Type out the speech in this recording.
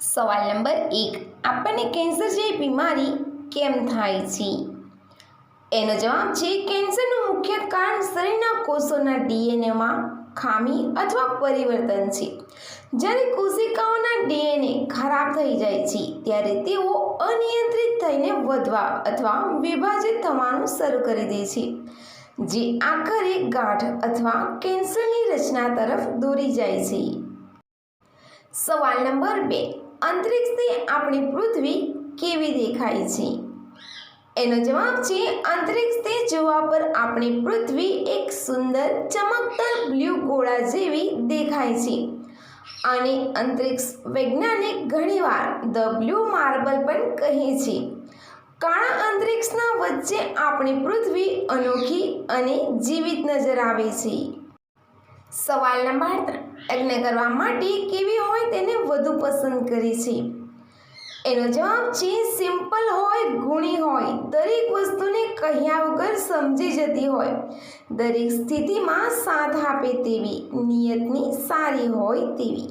સવાલ નંબર 1, આપણને કેન્સર જેવી બીમારી કેમ થાય છે? એનો જવાબ છે કેન્સરનું મુખ્ય કારણ શરીરના કોષોના ડીએનએમાં ખામી અથવા પરિવર્તન છે. જ્યારે કોશિકાઓના ડીએનએ ખરાબ થઈ જાય છે ત્યારે તેઓ અનિયંત્રિત થઈને વધવા અથવા વિભાજિત થવાનું શરૂ કરી દે છે, જે આખરે ગાંઠ અથવા કેન્સરની રચના તરફ દોરી જાય છે. સવાલ નંબર 2, અંતરિક્ષથી આપણી પૃથ્વી કેવી દેખાય છે? એનો જવાબ છે અંતરિક્ષથી જોવા પર આપણી પૃથ્વી એક સુંદર ચમકદાર બ્લુ ગોળા જેવી દેખાય છે. આને અંતરિક્ષ વૈજ્ઞાનિક ઘણીવાર ધ બ્લુ માર્બલ પણ કહે છે. કાળા અંતરિક્ષના વચ્ચે આપણી પૃથ્વી અનોખી અને જીવિત નજર આવે છે. સવાલ નંબર 3, યજ્ઞ કરવા માટે કેવી હોય તેને વધુ પસંદ કરે છે? એનો જવાબ છે સિમ્પલ હોય, ગુણી હોય, દરેક વસ્તુને કહ્યા વગર સમજી જતી હોય, દરેક સ્થિતિમાં સાથ આપે તેવી, નિયતની સારી હોય તેવી.